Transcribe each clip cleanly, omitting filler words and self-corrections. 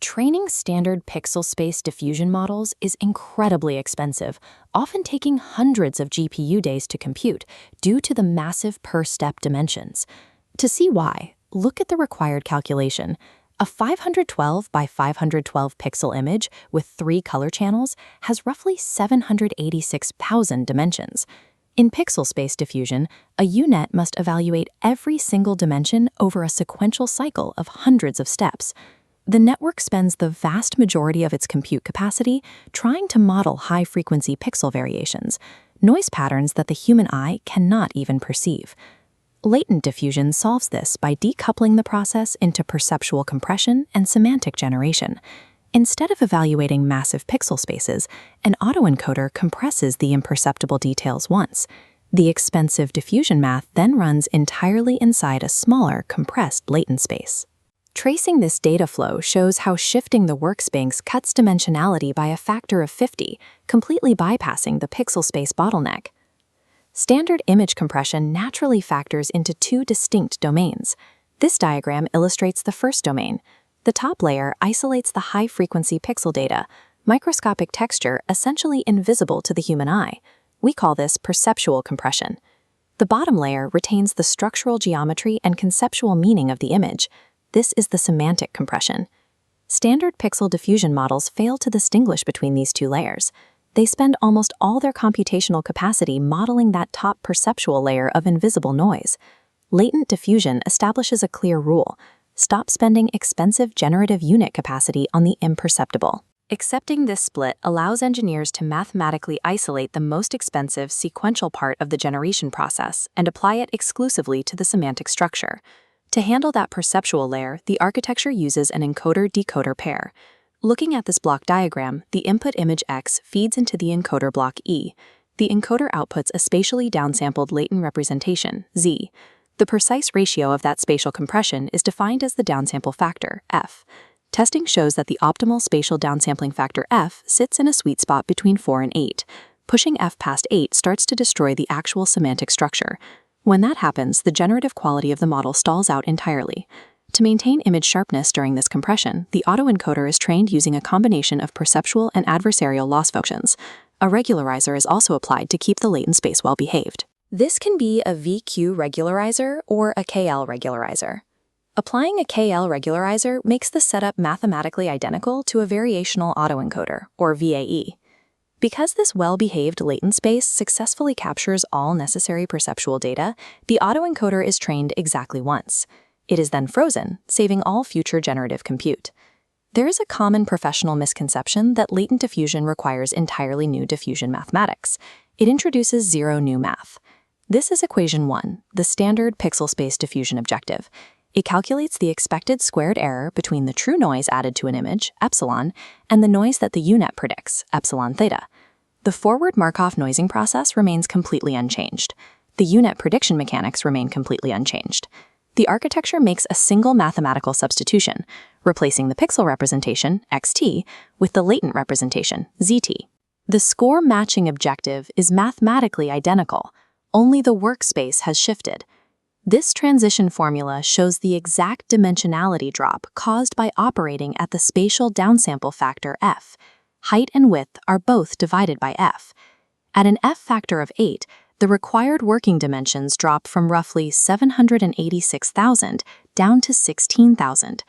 Training standard pixel space diffusion models is incredibly expensive, often taking hundreds of GPU days to compute due to the massive per-step dimensions. To see why, look at the required calculation. A 512 by 512 pixel image with 3 color channels has roughly 786,000 dimensions. In pixel space diffusion, a UNet must evaluate every single dimension over a sequential cycle of hundreds of steps. The network spends the vast majority of its compute capacity trying to model high-frequency pixel variations, noise patterns that the human eye cannot even perceive. Latent diffusion solves this by decoupling the process into perceptual compression and semantic generation. Instead of evaluating massive pixel spaces, an autoencoder compresses the imperceptible details once. The expensive diffusion math then runs entirely inside a smaller, compressed latent space. Tracing this data flow shows how shifting the workspace cuts dimensionality by a factor of 50, completely bypassing the pixel space bottleneck. Standard image compression naturally factors into 2 distinct domains. This diagram illustrates the first domain. The top layer isolates the high-frequency pixel data, microscopic texture essentially invisible to the human eye. We call this perceptual compression. The bottom layer retains the structural geometry and conceptual meaning of the image. This is the semantic compression. Standard pixel diffusion models fail to distinguish between these 2 layers. They spend almost all their computational capacity modeling that top perceptual layer of invisible noise. Latent diffusion establishes a clear rule: stop spending expensive generative unit capacity on the imperceptible. Accepting this split allows engineers to mathematically isolate the most expensive sequential part of the generation process and apply it exclusively to the semantic structure. To handle that perceptual layer, the architecture uses an encoder-decoder pair. Looking at this block diagram, the input image X feeds into the encoder block E. The encoder outputs a spatially downsampled latent representation, Z. The precise ratio of that spatial compression is defined as the downsample factor, F. Testing shows that the optimal spatial downsampling factor F sits in a sweet spot between 4 and 8. Pushing F past 8 starts to destroy the actual semantic structure. When that happens, the generative quality of the model stalls out entirely. To maintain image sharpness during this compression, the autoencoder is trained using a combination of perceptual and adversarial loss functions. A regularizer is also applied to keep the latent space well-behaved. This can be a VQ regularizer or a KL regularizer. Applying a KL regularizer makes the setup mathematically identical to a variational autoencoder, or VAE. Because this well-behaved latent space successfully captures all necessary perceptual data, the autoencoder is trained exactly once. It is then frozen, saving all future generative compute. There is a common professional misconception that latent diffusion requires entirely new diffusion mathematics. It introduces 0 new math. This is equation 1, the standard pixel space diffusion objective. It calculates the expected squared error between the true noise added to an image, epsilon, and the noise that the UNet predicts, epsilon theta. The forward Markov noising process remains completely unchanged. The UNet prediction mechanics remain completely unchanged. The architecture makes a single mathematical substitution, replacing the pixel representation, xt, with the latent representation, zt. The score matching objective is mathematically identical, only the workspace has shifted. This transition formula shows the exact dimensionality drop caused by operating at the spatial downsample factor F. Height and width are both divided by F. At an F factor of 8, the required working dimensions drop from roughly 786,000 down to 16,000.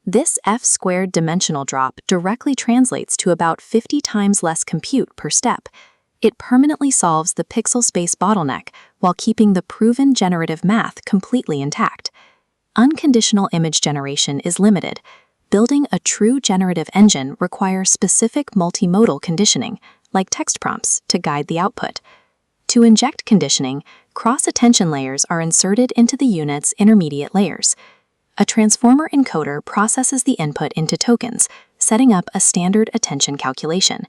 This F-squared dimensional drop directly translates to about 50 times less compute per step. It permanently solves the pixel space bottleneck while keeping the proven generative math completely intact. Unconditional image generation is limited. Building a true generative engine requires specific multimodal conditioning, like text prompts, to guide the output. To inject conditioning, cross-attention layers are inserted into the unit's intermediate layers. A transformer encoder processes the input into tokens, setting up a standard attention calculation.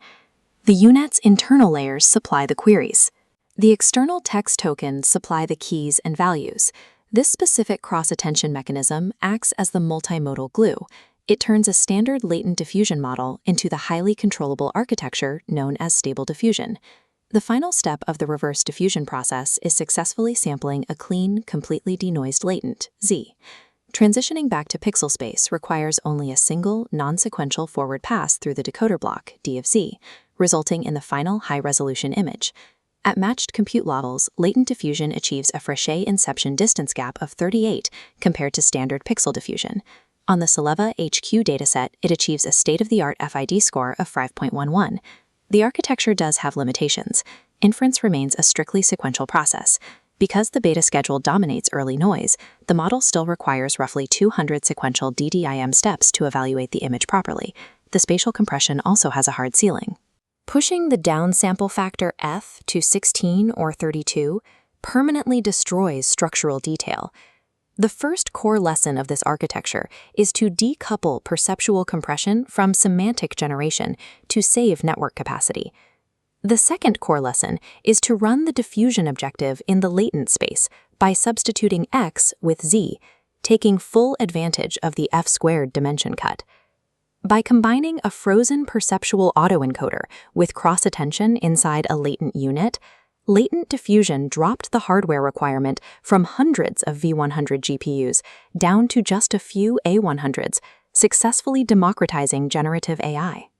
The UNet's internal layers supply the queries. The external text tokens supply the keys and values. This specific cross-attention mechanism acts as the multimodal glue. It turns a standard latent diffusion model into the highly controllable architecture known as Stable Diffusion. The final step of the reverse diffusion process is successfully sampling a clean, completely denoised latent, Z. Transitioning back to pixel space requires only a single, non-sequential forward pass through the decoder block, D of Z, resulting in the final high-resolution image. At matched compute levels, latent diffusion achieves a Fréchet inception distance gap of 38 compared to standard pixel diffusion. On the Celeva HQ dataset, it achieves a state-of-the-art FID score of 5.11. The architecture does have limitations. Inference remains a strictly sequential process. Because the beta schedule dominates early noise, the model still requires roughly 200 sequential DDIM steps to evaluate the image properly. The spatial compression also has a hard ceiling. Pushing the downsample factor F to 16 or 32 permanently destroys structural detail. The first core lesson of this architecture is to decouple perceptual compression from semantic generation to save network capacity. The second core lesson is to run the diffusion objective in the latent space by substituting X with Z, taking full advantage of the F² dimension cut. By combining a frozen perceptual autoencoder with cross-attention inside a latent unit, latent diffusion dropped the hardware requirement from hundreds of V100 GPUs down to just a few A100s, successfully democratizing generative AI.